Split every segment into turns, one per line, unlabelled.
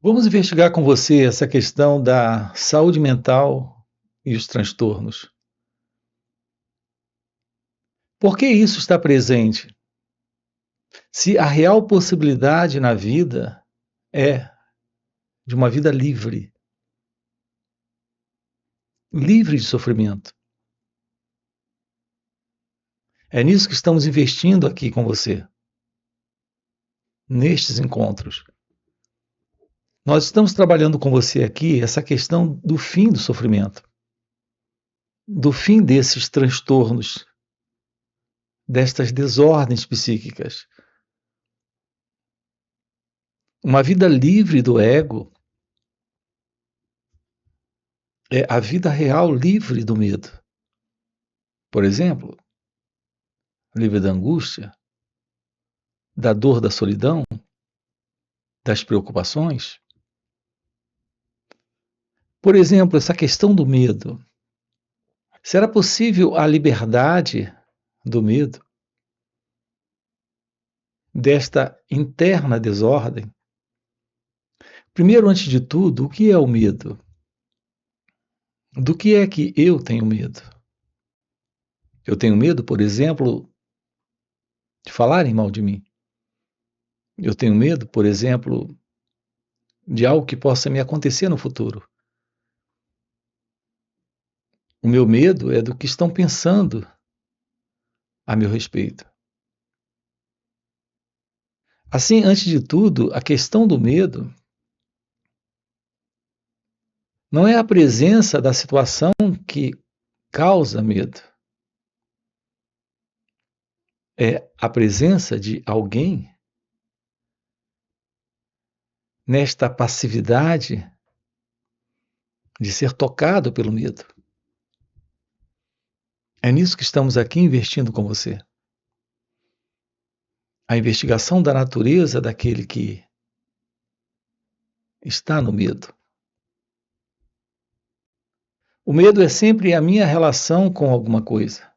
Vamos investigar com você essa questão da saúde mental e os transtornos. Por que isso está presente? Se a real possibilidade na vida é de uma vida livre, livre de sofrimento. É nisso que estamos investindo aqui com você, nestes encontros. Nós estamos trabalhando com você aqui essa questão do fim do sofrimento, do fim desses transtornos, destas desordens psíquicas. Uma vida livre do ego é a vida real livre do medo. Por exemplo, livre da angústia, da dor da solidão, das preocupações. Por exemplo, essa questão do medo. Será possível a liberdade do medo? Desta interna desordem? Primeiro, antes de tudo, o que é o medo? Do que é que eu tenho medo? Eu tenho medo, por exemplo, de falarem mal de mim. Eu tenho medo, por exemplo, de algo que possa me acontecer no futuro. O meu medo é do que estão pensando a meu respeito. Assim, antes de tudo, a questão do medo não é a presença da situação que causa medo. É a presença de alguém nesta passividade de ser tocado pelo medo. É nisso que estamos aqui investindo com você. A investigação da natureza daquele que está no medo. O medo é sempre a minha relação com alguma coisa.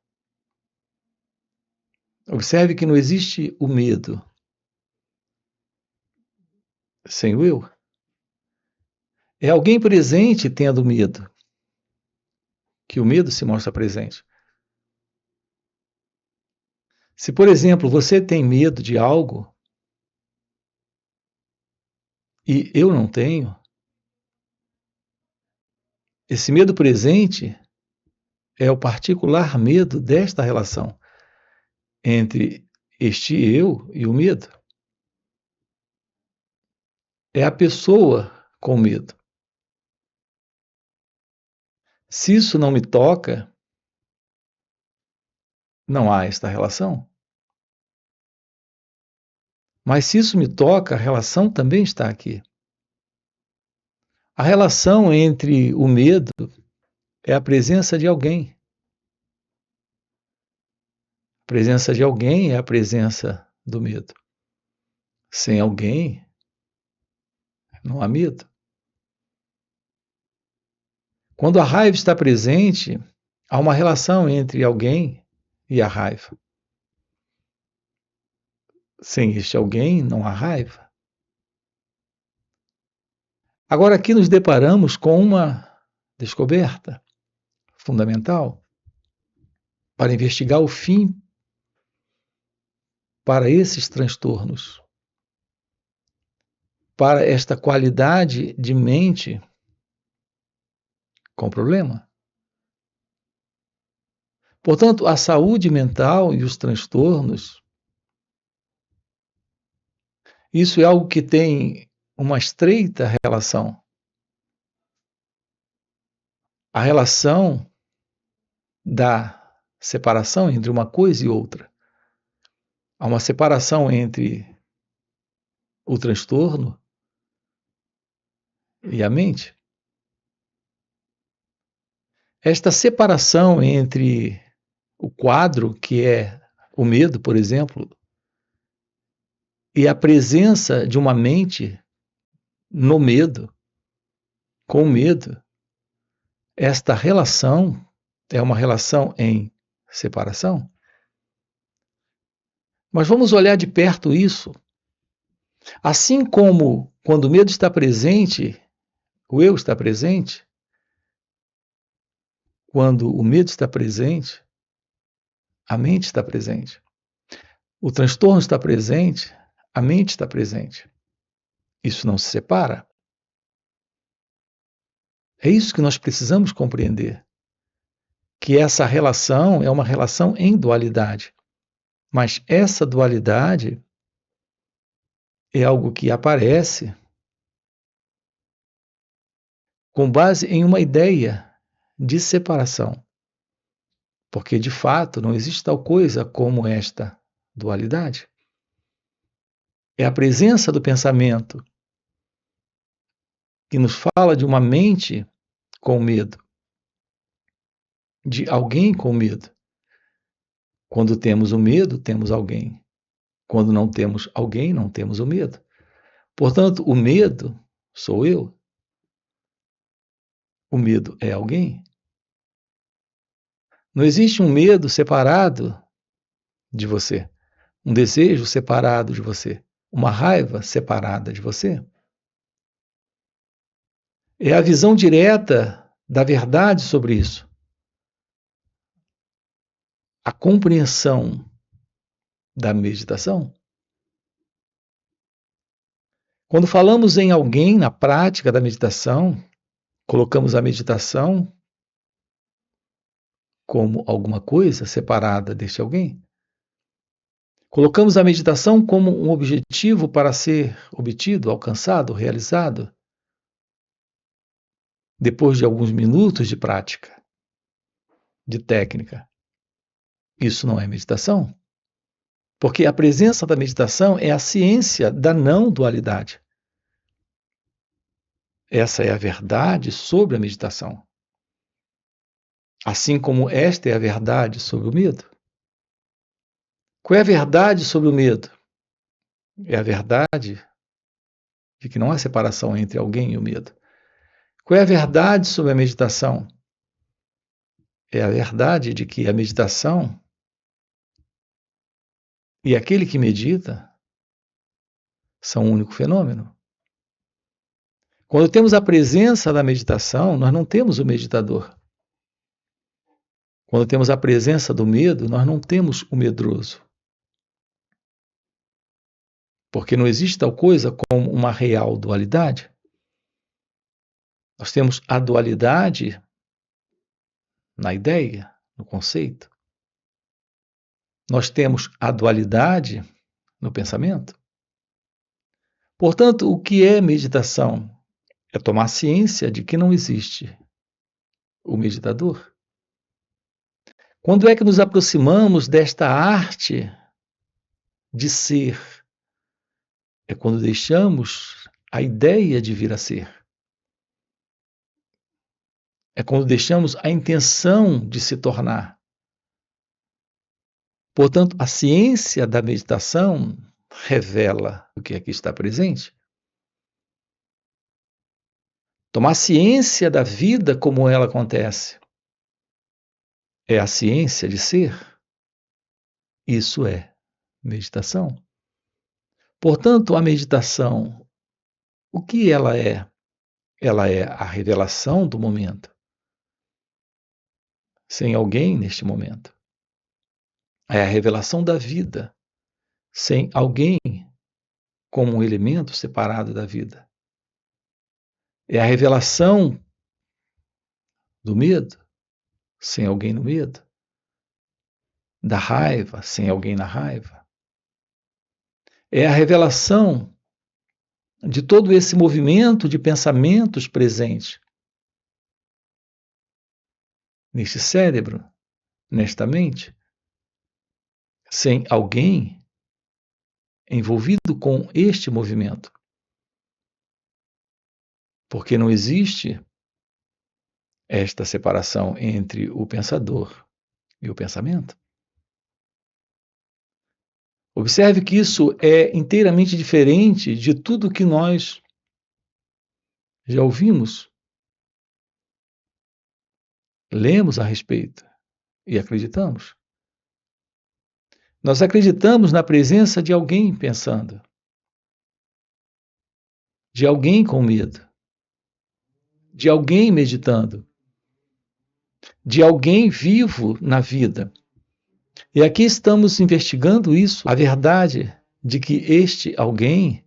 Observe que não existe o medo sem o eu. É alguém presente tendo medo, que o medo se mostra presente. Se, por exemplo, você tem medo de algo e eu não tenho, esse medo presente é o particular medo desta relação entre este eu e o medo. É a pessoa com medo. Se isso não me toca, não há esta relação. Mas se isso me toca, a relação também está aqui. A relação entre o medo é a presença de alguém. A presença de alguém é a presença do medo. Sem alguém, não há medo. Quando a raiva está presente, há uma relação entre alguém e a raiva. Sem este alguém, não há raiva. Agora, aqui nos deparamos com uma descoberta fundamental para investigar o fim para esses transtornos, para esta qualidade de mente com problema. Portanto, a saúde mental e os transtornos, isso é algo que tem uma estreita relação. A relação da separação entre uma coisa e outra. Há uma separação entre o transtorno e a mente. Esta separação entre o quadro, que é o medo, por exemplo, e a presença de uma mente no medo, com medo, esta relação é uma relação em separação. Mas vamos olhar de perto isso Assim como quando o medo está presente, o eu está presente, quando o medo está presente, a mente está presente. O transtorno está presente, a mente está presente. Isso não se separa. É isso que nós precisamos compreender, que essa relação é uma relação em dualidade. Mas essa dualidade é algo que aparece com base em uma ideia de separação. Porque, de fato, não existe tal coisa como esta dualidade. É a presença do pensamento que nos fala de uma mente com medo, de alguém com medo. Quando temos o medo, temos alguém. Quando não temos alguém, não temos o medo. Portanto, o medo sou eu. O medo é alguém. Não existe um medo separado de você, um desejo separado de você, uma raiva separada de você. É a visão direta da verdade sobre isso. A compreensão da meditação. Quando falamos em alguém na prática da meditação, colocamos a meditação como alguma coisa separada deste alguém. Colocamos a meditação como um objetivo para ser obtido, alcançado, realizado, depois de alguns minutos de prática, de técnica. Isso não é meditação, porque a presença da meditação é a ciência da não dualidade. Essa é a verdade sobre a meditação. Assim como esta é a verdade sobre o medo. Qual é a verdade sobre o medo? É a verdade de que não há separação entre alguém e o medo. Qual é a verdade sobre a meditação? É a verdade de que a meditação e aquele que medita são um único fenômeno. Quando temos a presença da meditação, nós não temos o meditador. Quando temos a presença do medo, nós não temos o medroso. Porque não existe tal coisa como uma real dualidade. Nós temos a dualidade na ideia, no conceito. Nós temos a dualidade no pensamento. Portanto, o que é meditação? É tomar ciência de que não existe o meditador. Quando é que nos aproximamos desta arte de ser? É quando deixamos a ideia de vir a ser. É quando deixamos a intenção de se tornar. Portanto, a ciência da meditação revela o que aqui está presente. Tomar ciência da vida como ela acontece. É a ciência de ser. Isso é meditação. Portanto, a meditação, o que ela é? Ela é a revelação do momento. Sem alguém neste momento. É a revelação da vida, sem alguém como um elemento separado da vida. É a revelação do medo, sem alguém no medo. Da raiva, sem alguém na raiva. É a revelação de todo esse movimento de pensamentos presentes neste cérebro, nesta mente, sem alguém envolvido com este movimento. Porque não existe esta separação entre o pensador e o pensamento. Observe que isso é inteiramente diferente de tudo que nós já ouvimos, lemos a respeito e acreditamos. Nós acreditamos na presença de alguém pensando. de alguém com medo, de alguém meditando, de alguém vivo na vida. E aqui estamos investigando isso, a verdade de que este alguém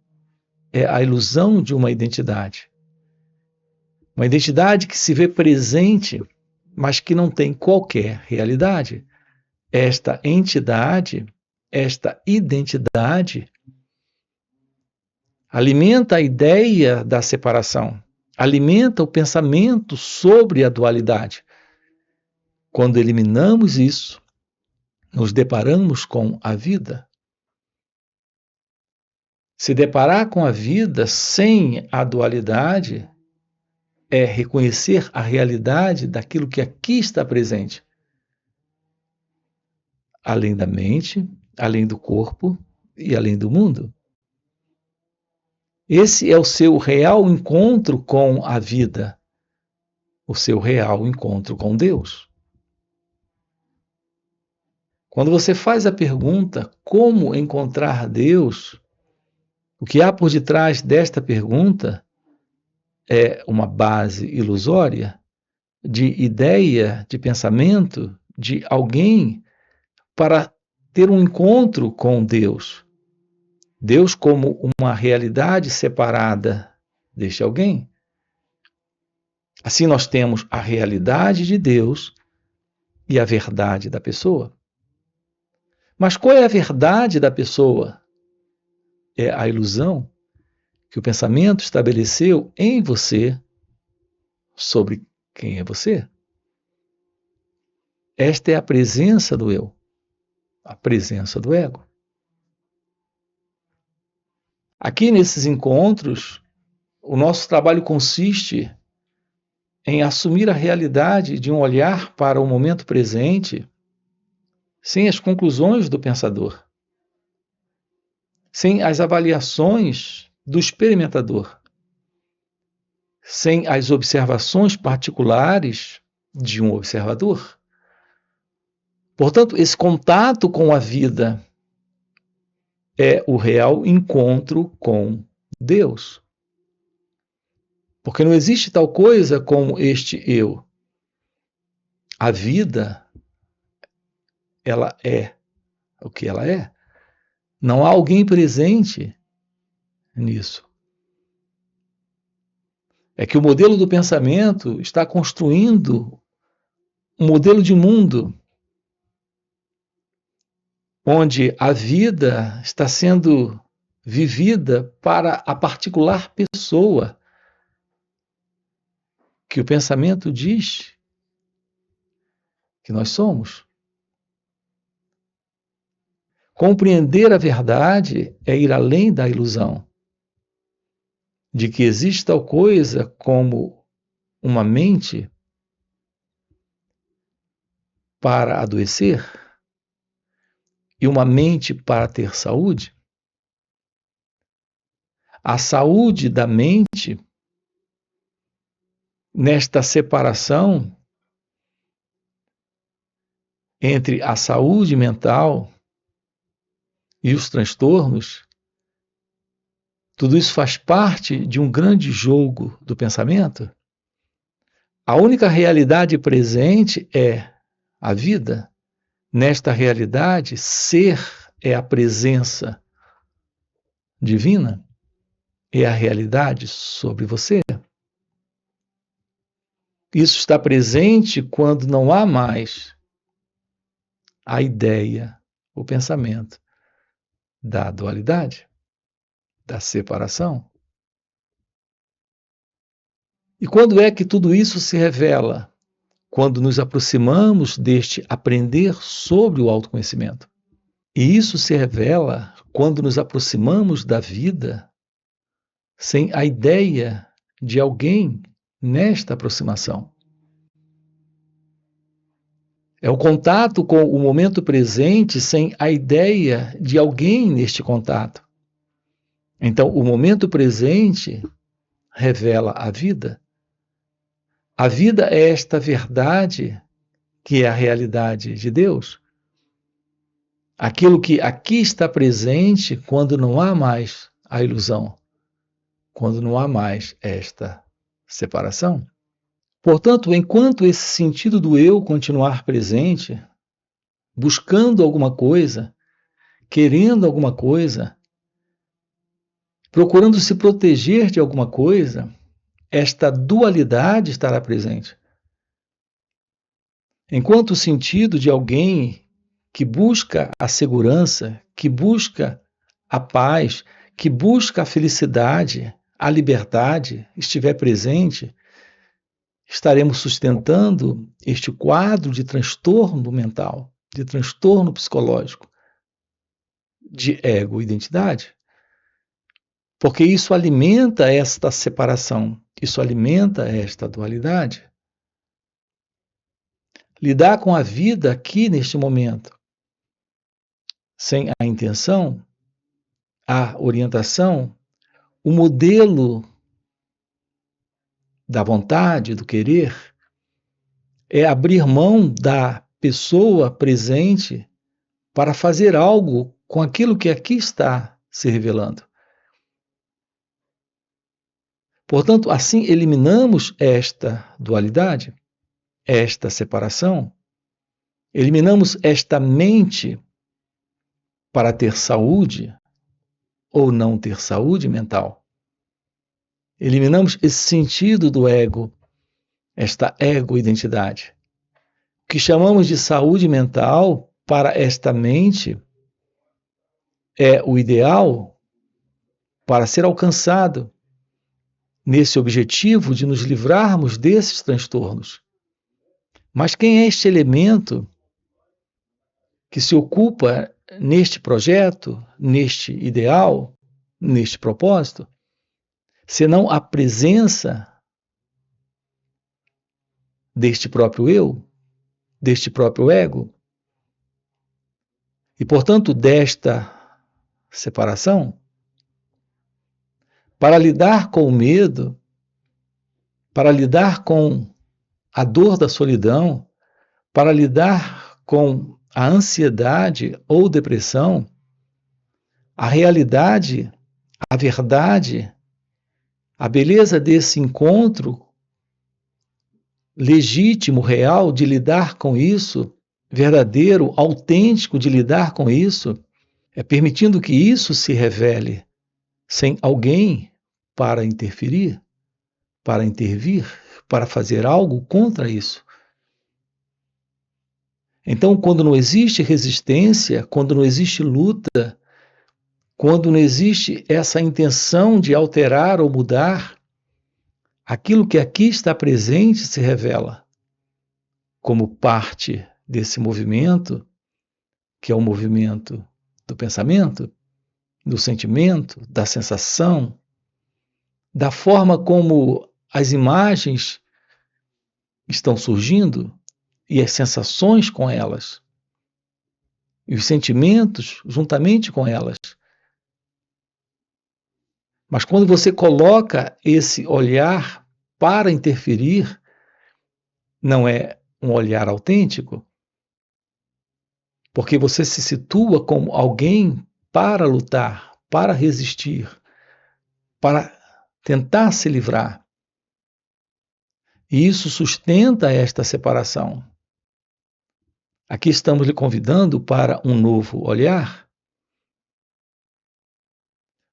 é a ilusão de uma identidade. Uma identidade que se vê presente, mas que não tem qualquer realidade. Esta entidade, esta identidade, alimenta a ideia da separação, alimenta o pensamento sobre a dualidade. Quando eliminamos isso, nos deparamos com a vida. Se deparar com a vida sem a dualidade é reconhecer a realidade daquilo que aqui está presente, além da mente, além do corpo e além do mundo. Esse é o seu real encontro com a vida, o seu real encontro com Deus. Quando você faz a pergunta como encontrar Deus, o que há por detrás desta pergunta é uma base ilusória de ideia, de pensamento de alguém para ter um encontro com Deus. Deus como uma realidade separada deste alguém. Assim nós temos a realidade de Deus e a verdade da pessoa. Mas qual é a verdade da pessoa? É a ilusão que o pensamento estabeleceu em você sobre quem é você. Esta é a presença do eu, a presença do ego. Aqui nesses encontros, o nosso trabalho consiste em assumir a realidade de um olhar para o momento presente sem as conclusões do pensador, sem as avaliações do experimentador, sem as observações particulares de um observador. Portanto, esse contato com a vida é o real encontro com Deus. Porque não existe tal coisa como este eu. A vida, ela é o que ela é. Não há alguém presente nisso. É que o modelo do pensamento está construindo um modelo de mundo onde a vida está sendo vivida para a particular pessoa que o pensamento diz que nós somos. Compreender a verdade é ir além da ilusão de que existe tal coisa como uma mente para adoecer e uma mente para ter saúde. A saúde da mente, nesta separação entre a saúde mental e os transtornos, tudo isso faz parte de um grande jogo do pensamento. A única realidade presente é a vida. Nesta realidade, ser é a presença divina, é a realidade sobre você. Isso está presente quando não há mais a ideia, o pensamento da dualidade, da separação. E quando é que tudo isso se revela? Quando nos aproximamos deste aprender sobre o autoconhecimento. E isso se revela quando nos aproximamos da vida sem a ideia de alguém nesta aproximação. É o contato com o momento presente sem a ideia de alguém neste contato. Então, o momento presente revela a vida. A vida é esta verdade que é a realidade de Deus. Aquilo que aqui está presente quando não há mais a ilusão. quando não há mais esta separação. Portanto, enquanto esse sentido do eu continuar presente, buscando alguma coisa, querendo alguma coisa, procurando se proteger de alguma coisa, esta dualidade estará presente. Enquanto o sentido de alguém que busca a segurança, que busca a paz, que busca a felicidade, a liberdade estiver presente, estaremos sustentando este quadro de transtorno mental, de transtorno psicológico, de ego-identidade. Porque isso alimenta esta separação, isso alimenta esta dualidade. Lidar com a vida aqui neste momento, sem a intenção, a orientação, o modelo da vontade, do querer, é abrir mão da pessoa presente para fazer algo com aquilo que aqui está se revelando. Portanto, assim eliminamos esta dualidade, esta separação, eliminamos esta mente para ter saúde ou não ter saúde mental. Eliminamos esse sentido do ego, esta ego-identidade. O que chamamos de saúde mental para esta mente é o ideal para ser alcançado nesse objetivo de nos livrarmos desses transtornos. Mas quem é este elemento que se ocupa neste projeto, neste ideal, neste propósito, senão a presença deste próprio eu, deste próprio ego, e, portanto, desta separação? Para lidar com o medo, para lidar com a dor da solidão, para lidar com a ansiedade ou depressão, a realidade, a verdade, a beleza desse encontro legítimo, real, de lidar com isso, verdadeiro, autêntico de lidar com isso, é permitindo que isso se revele sem alguém para interferir, para intervir, para fazer algo contra isso. Então, quando não existe resistência, quando não existe luta, quando não existe essa intenção de alterar ou mudar, aquilo que aqui está presente se revela como parte desse movimento, que é o movimento do pensamento, do sentimento, da sensação, da forma como as imagens estão surgindo e as sensações com elas, e os sentimentos juntamente com elas. Mas quando você coloca esse olhar para interferir, não é um olhar autêntico, porque você se situa como alguém para lutar, para resistir, para tentar se livrar. E isso sustenta esta separação. Aqui estamos lhe convidando para um novo olhar.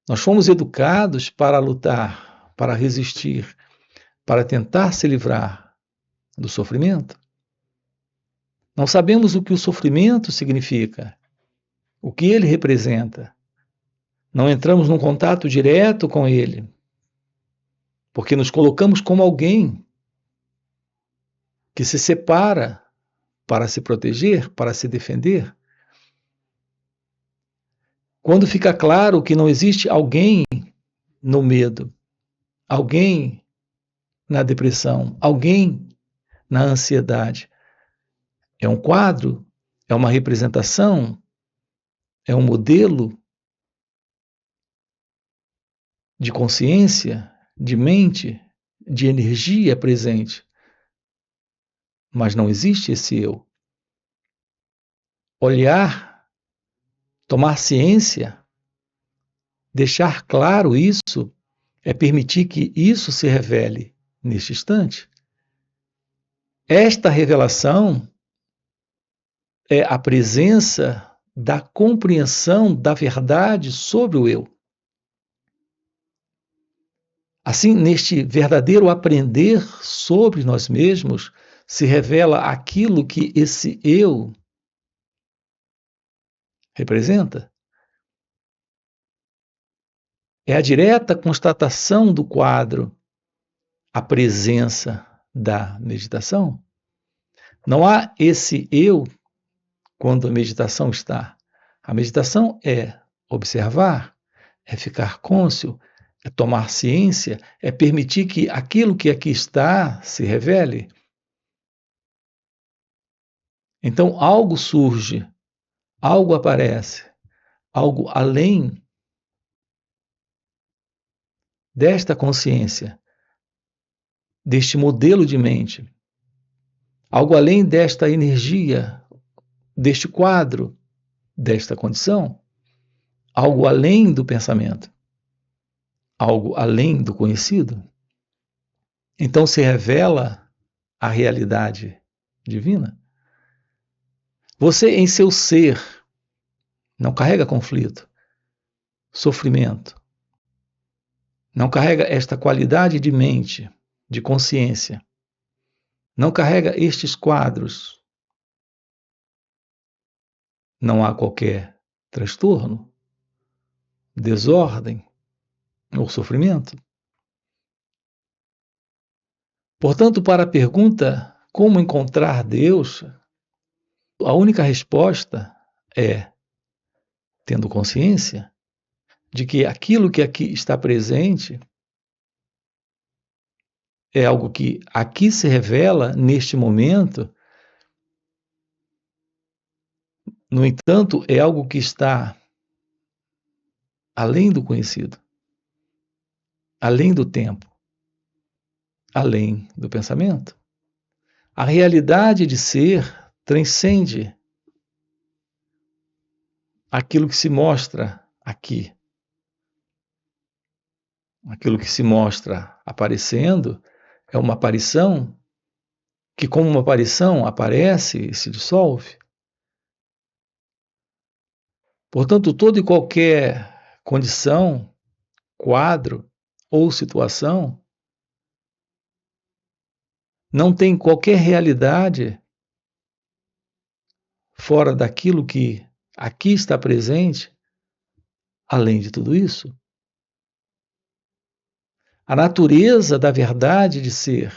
Nós fomos educados para lutar, para resistir, para tentar se livrar do sofrimento. Não sabemos o que o sofrimento significa, o que ele representa. Não entramos num contato direto com ele, porque nos colocamos como alguém que se separa para se proteger, para se defender. Quando fica claro que não existe alguém no medo, alguém na depressão, alguém na ansiedade, é um quadro, é uma representação, é um modelo de consciência, de mente, de energia presente. Mas não existe esse eu. Olhar, tomar ciência, deixar claro isso, É permitir que isso se revele neste instante. Esta revelação é a presença da compreensão da verdade sobre o eu. Assim, neste verdadeiro aprender sobre nós mesmos, se revela aquilo que esse eu representa. É a direta constatação do quadro, a presença da meditação. Não há esse eu quando a meditação está. A meditação é observar, é ficar cônscio, é tomar ciência, é permitir que aquilo que aqui está se revele. Então algo surge, algo aparece, algo além desta consciência, deste modelo de mente, algo além desta energia, deste quadro, desta condição, algo além do pensamento, algo além do conhecido. Então se revela a realidade divina. Você, em seu ser, não carrega conflito, sofrimento, não carrega esta qualidade de mente, de consciência, não carrega estes quadros. Não há qualquer transtorno, desordem ou sofrimento. Portanto, para a pergunta como encontrar Deus, a única resposta é tendo consciência de que aquilo que aqui está presente é algo que aqui se revela neste momento. No entanto, é algo que está além do conhecido, além do tempo, além do pensamento. A realidade de ser transcende aquilo que se mostra aqui. Aquilo que se mostra aparecendo é uma aparição que, como uma aparição, aparece e se dissolve. Portanto, toda e qualquer condição, quadro ou situação não tem qualquer realidade fora daquilo que aqui está presente, além de tudo isso. A natureza da verdade de ser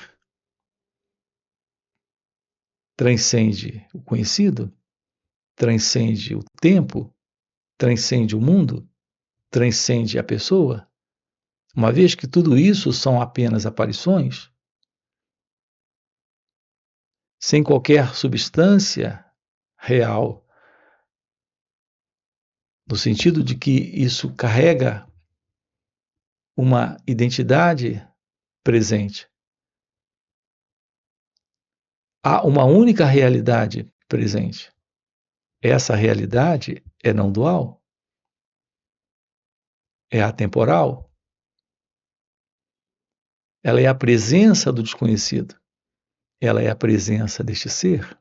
transcende o conhecido, transcende o tempo, transcende o mundo, transcende a pessoa, uma vez que tudo isso são apenas aparições, sem qualquer substância real, no sentido de que isso carrega uma identidade presente. Há uma única realidade presente. Essa realidade é não dual, é atemporal. Ela é a presença do desconhecido. Ela é a presença deste ser.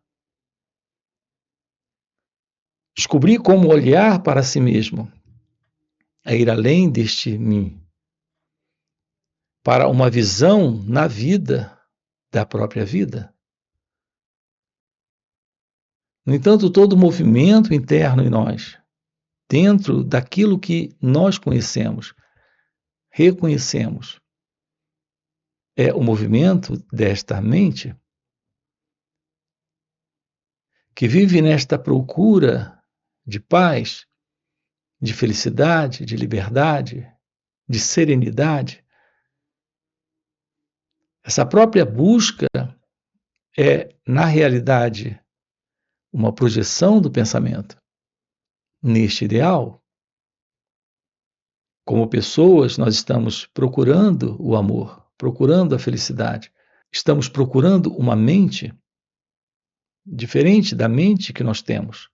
Descobrir como olhar para si mesmo é ir além deste mim, para uma visão na vida da própria vida. No entanto, todo movimento interno em nós, dentro daquilo que nós conhecemos, reconhecemos, é o movimento desta mente que vive nesta procura de paz, de felicidade, de liberdade, de serenidade. Essa própria busca é, na realidade, uma projeção do pensamento neste ideal. Como pessoas, nós estamos procurando o amor, procurando a felicidade. Estamos procurando uma mente diferente da mente que nós temos.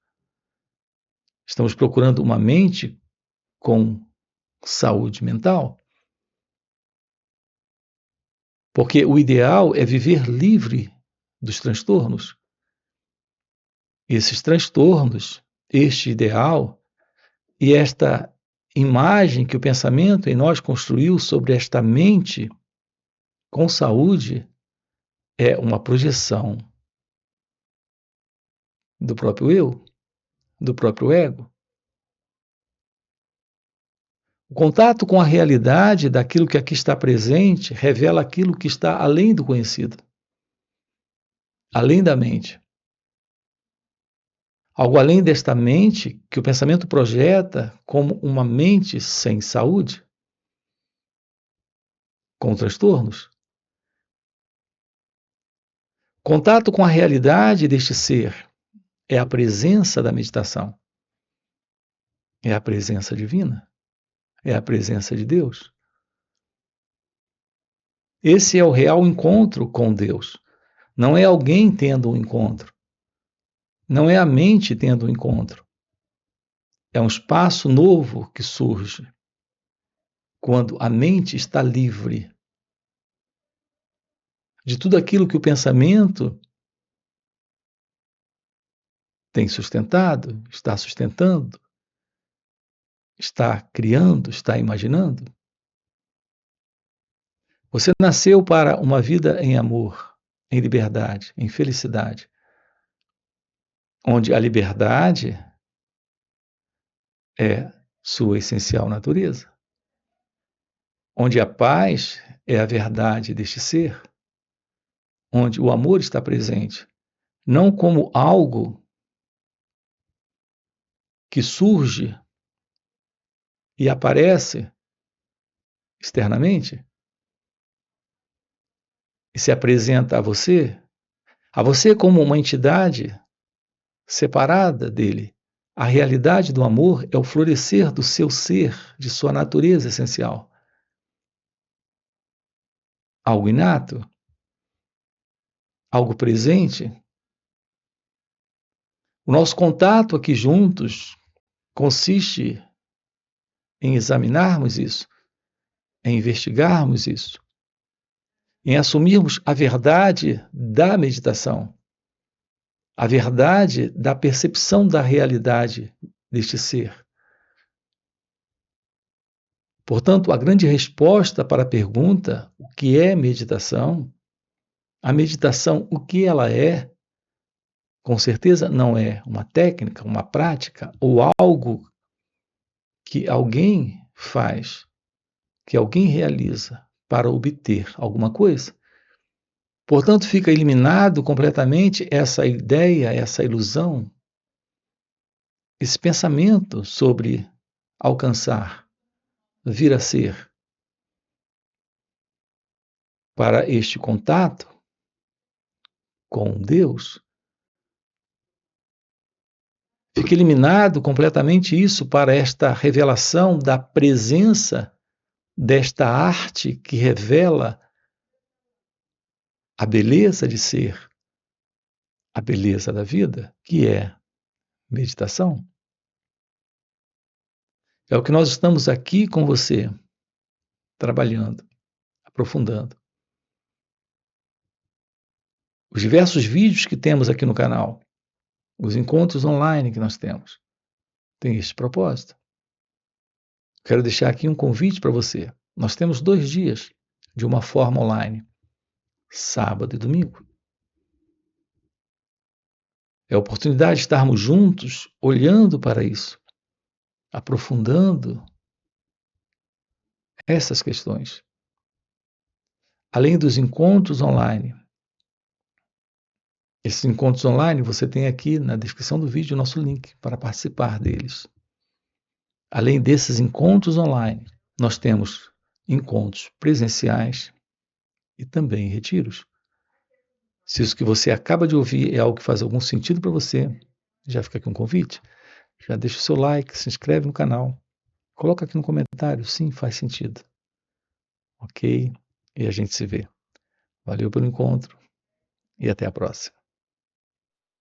Estamos procurando uma mente com saúde mental. Porque o ideal é viver livre dos transtornos. Esses transtornos, este ideal e esta imagem que o pensamento em nós construiu sobre esta mente com saúde é uma projeção do próprio eu, do próprio ego. O contato com a realidade daquilo que aqui está presente revela aquilo que está além do conhecido, além da mente. Algo além desta mente que o pensamento projeta como uma mente sem saúde, com transtornos. Contato com a realidade deste ser é a presença da meditação, é a presença divina, é a presença de Deus. Esse é o real encontro com Deus. Não é alguém tendo um encontro. Não é a mente tendo um encontro. É um espaço novo que surge quando a mente está livre de tudo aquilo que o pensamento tem sustentado, está sustentando, está criando, está imaginando. Você nasceu para uma vida em amor, em liberdade, em felicidade, onde a liberdade é sua essencial natureza, onde a paz é a verdade deste ser, onde o amor está presente, não como algo que surge e aparece externamente e se apresenta a você como uma entidade separada dele. A realidade do amor é o florescer do seu ser, de sua natureza essencial. Algo inato, algo presente. O nosso contato aqui juntos consiste em examinarmos isso, em investigarmos isso, em assumirmos a verdade da meditação, a verdade da percepção da realidade deste ser. Portanto, a grande resposta para a pergunta, o que é meditação? A meditação, o que ela é? Com certeza não é uma técnica, uma prática ou algo que alguém faz, que alguém realiza para obter alguma coisa. Portanto, fica eliminado completamente essa ideia, essa ilusão, esse pensamento sobre alcançar, vir a ser. Para este contato com Deus, fica eliminado completamente isso para esta revelação da presença desta arte que revela a beleza de ser, a beleza da vida, que é meditação. É o que nós estamos aqui com você, trabalhando, aprofundando. Os diversos vídeos que temos aqui no canal, os encontros online que nós temos, têm este propósito. Quero deixar aqui um convite para você. Nós temos 2 dias de uma forma online, sábado e domingo. É a oportunidade de estarmos juntos, olhando para isso, aprofundando essas questões. Além dos encontros online, esses encontros online você tem aqui na descrição do vídeo o nosso link para participar deles. Além desses encontros online, nós temos encontros presenciais e também retiros. Se isso que você acaba de ouvir é algo que faz algum sentido para você, já fica aqui um convite. Já deixa o seu like, se inscreve no canal. Coloca aqui no comentário, sim, faz sentido. Ok? E a gente se vê. Valeu pelo encontro e até a próxima.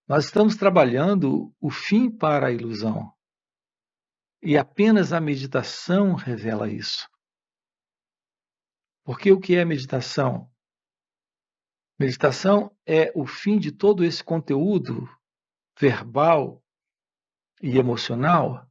Nós estamos trabalhando o fim para a ilusão. E apenas a meditação revela isso. Porque o que é meditação? Meditação é o fim de todo esse conteúdo verbal e emocional